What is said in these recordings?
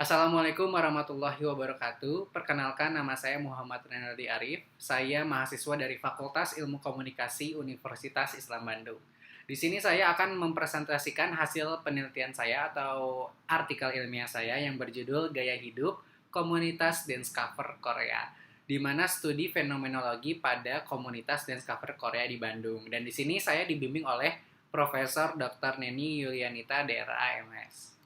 Assalamualaikum warahmatullahi wabarakatuh. Perkenalkan, nama saya Muhammad Renaldi Arif. Saya mahasiswa dari Fakultas Ilmu Komunikasi Universitas Islam Bandung. Di sini saya akan mempresentasikan hasil penelitian saya atau artikel ilmiah saya yang berjudul Gaya Hidup Komunitas Dance Cover Korea, di mana studi fenomenologi pada komunitas dance cover Korea di Bandung. Dan di sini saya dibimbing oleh Profesor Dr. Neni Yulianita DRA MS.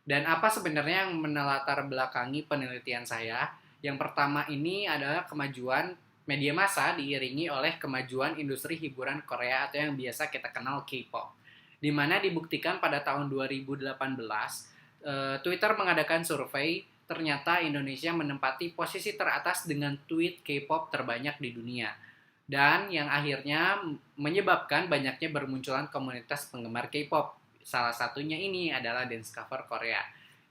Dan apa sebenarnya yang menelatar belakangi penelitian saya? Yang pertama ini adalah kemajuan media massa diiringi oleh kemajuan industri hiburan Korea atau yang biasa kita kenal K-pop. Di mana dibuktikan pada tahun 2018, Twitter mengadakan survei, ternyata Indonesia menempati posisi teratas dengan tweet K-pop terbanyak di dunia. Dan yang akhirnya menyebabkan banyaknya bermunculan komunitas penggemar K-pop. Salah satunya ini adalah dance cover Korea,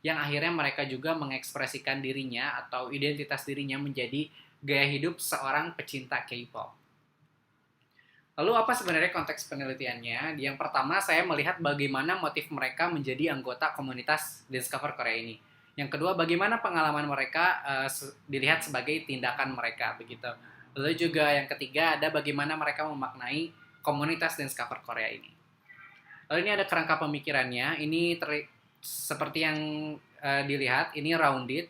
yang akhirnya mereka juga mengekspresikan dirinya atau identitas dirinya menjadi gaya hidup seorang pecinta K-pop. Lalu apa sebenarnya konteks penelitiannya? Yang pertama, saya melihat bagaimana motif mereka menjadi anggota komunitas dance cover Korea ini. Yang kedua, bagaimana pengalaman mereka dilihat sebagai tindakan mereka, begitu. Lalu juga yang ketiga, ada bagaimana mereka memaknai komunitas dance cover Korea ini. Lalu ini ada kerangka pemikirannya. Ini seperti yang dilihat, ini rounded.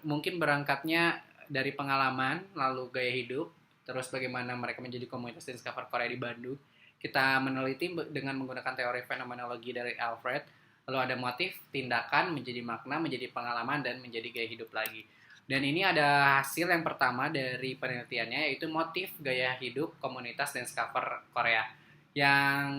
Mungkin berangkatnya dari pengalaman, lalu gaya hidup, terus bagaimana mereka menjadi komunitas dance cover Korea di Bandung. Kita meneliti dengan menggunakan teori fenomenologi dari Alfred. Lalu ada motif, tindakan, menjadi makna, menjadi pengalaman, dan menjadi gaya hidup lagi. Dan ini ada hasil yang pertama dari penelitiannya, yaitu motif gaya hidup komunitas dance cover Korea. Yang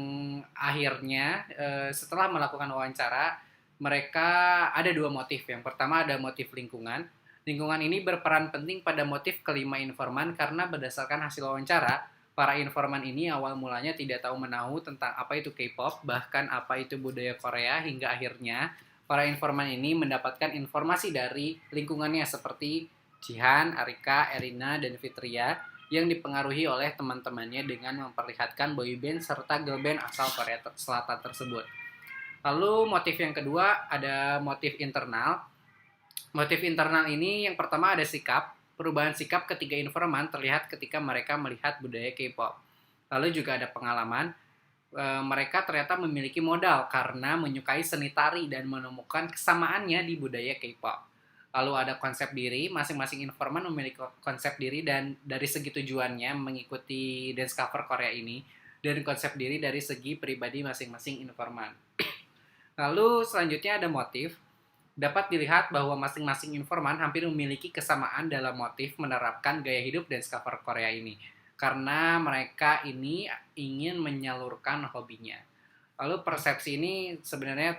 akhirnya setelah melakukan wawancara, mereka ada dua motif. Yang pertama ada motif lingkungan. Lingkungan ini berperan penting pada motif kelima informan karena berdasarkan hasil wawancara, para informan ini awal mulanya tidak tahu menahu tentang apa itu K-pop, bahkan apa itu budaya Korea, hingga akhirnya para informan ini mendapatkan informasi dari lingkungannya seperti Jihan, Arika, Erina, dan Fitria, yang dipengaruhi oleh teman-temannya dengan memperlihatkan boyband serta girlband asal Korea Selatan tersebut. Lalu motif yang kedua ada motif internal. Motif internal ini yang pertama ada sikap. Perubahan sikap ketiga informan terlihat ketika mereka melihat budaya K-pop. Lalu juga ada pengalaman. Mereka ternyata memiliki modal karena menyukai seni tari dan menemukan kesamaannya di budaya K-pop. Lalu ada konsep diri, masing-masing informan memiliki konsep diri dan dari segi tujuannya mengikuti dance cover Korea ini, dan konsep diri dari segi pribadi masing-masing informan. Lalu selanjutnya ada motif. Dapat dilihat bahwa masing-masing informan hampir memiliki kesamaan dalam motif menerapkan gaya hidup dance cover Korea ini, karena mereka ini ingin menyalurkan hobinya. Lalu persepsi ini sebenarnya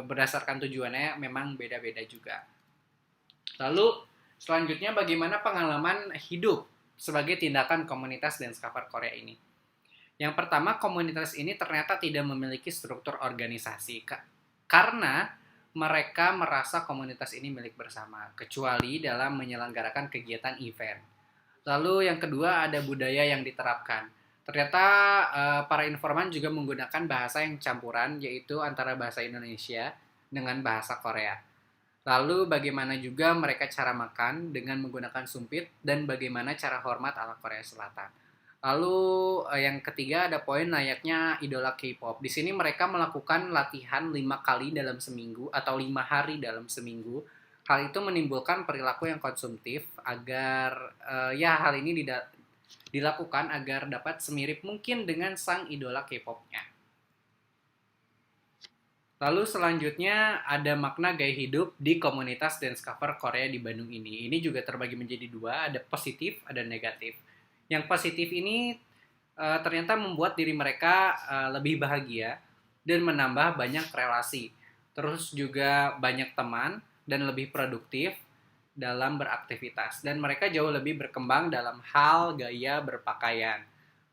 berdasarkan tujuannya memang beda-beda juga. Lalu selanjutnya bagaimana pengalaman hidup sebagai tindakan komunitas dance cover Korea ini. Yang pertama, komunitas ini ternyata tidak memiliki struktur organisasi karena mereka merasa komunitas ini milik bersama, kecuali dalam menyelenggarakan kegiatan event. Lalu yang kedua ada budaya yang diterapkan. Ternyata para informan juga menggunakan bahasa yang campuran, yaitu antara bahasa Indonesia dengan bahasa Korea. Lalu bagaimana juga mereka cara makan dengan menggunakan sumpit dan bagaimana cara hormat ala Korea Selatan. Lalu yang ketiga ada poin layaknya idola K-pop. Di sini mereka melakukan latihan 5 kali dalam seminggu atau 5 hari dalam seminggu. Hal itu menimbulkan perilaku yang konsumtif agar hal ini dilakukan agar dapat semirip mungkin dengan sang idola K-popnya. Lalu selanjutnya ada makna gaya hidup di komunitas dance cover Korea di Bandung ini. Ini juga terbagi menjadi dua, ada positif, ada negatif. Yang positif ini ternyata membuat diri mereka lebih bahagia dan menambah banyak relasi. Terus juga banyak teman dan lebih produktif dalam beraktivitas. Dan mereka jauh lebih berkembang dalam hal gaya berpakaian.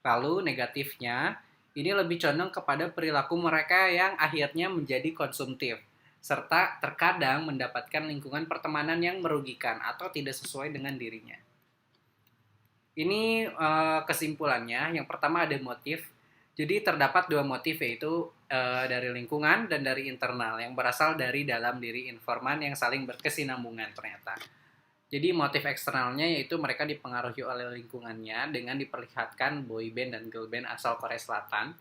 Lalu negatifnya, ini lebih condong kepada perilaku mereka yang akhirnya menjadi konsumtif, serta terkadang mendapatkan lingkungan pertemanan yang merugikan atau tidak sesuai dengan dirinya. Ini kesimpulannya. Yang pertama ada motif. Jadi terdapat dua motif, yaitu dari lingkungan dan dari internal yang berasal dari dalam diri informan yang saling berkesinambungan ternyata. Jadi motif eksternalnya yaitu mereka dipengaruhi oleh lingkungannya dengan diperlihatkan boyband dan girlband asal Korea Selatan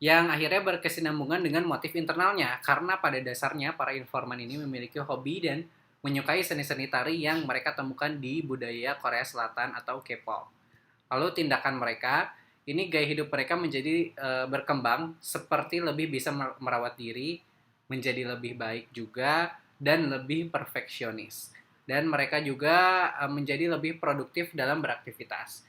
yang akhirnya berkesinambungan dengan motif internalnya karena pada dasarnya para informan ini memiliki hobi dan menyukai seni-seni tari yang mereka temukan di budaya Korea Selatan atau K-pop. Lalu tindakan mereka, ini gaya hidup mereka menjadi berkembang seperti lebih bisa merawat diri, menjadi lebih baik juga, dan lebih perfeksionis. Dan mereka juga menjadi lebih produktif dalam beraktivitas.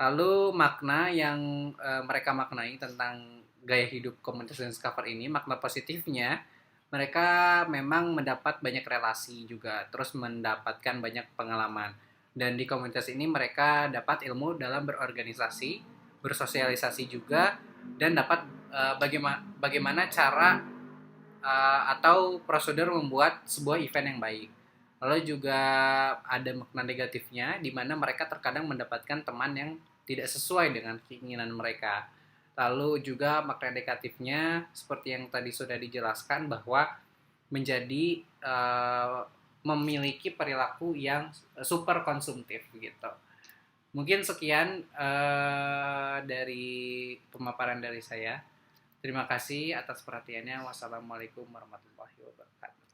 Lalu makna yang mereka maknai tentang gaya hidup komunitas Dance Cover ini, makna positifnya, mereka memang mendapat banyak relasi juga, terus mendapatkan banyak pengalaman. Dan di komunitas ini mereka dapat ilmu dalam berorganisasi, bersosialisasi juga, dan dapat bagaimana cara atau prosedur membuat sebuah event yang baik. Lalu juga ada makna negatifnya, di mana mereka terkadang mendapatkan teman yang tidak sesuai dengan keinginan mereka. Lalu juga makna negatifnya, seperti yang tadi sudah dijelaskan, bahwa menjadi memiliki perilaku yang super konsumtif gitu. Mungkin sekian dari pemaparan dari saya. Terima kasih atas perhatiannya. Wassalamualaikum warahmatullahi wabarakatuh.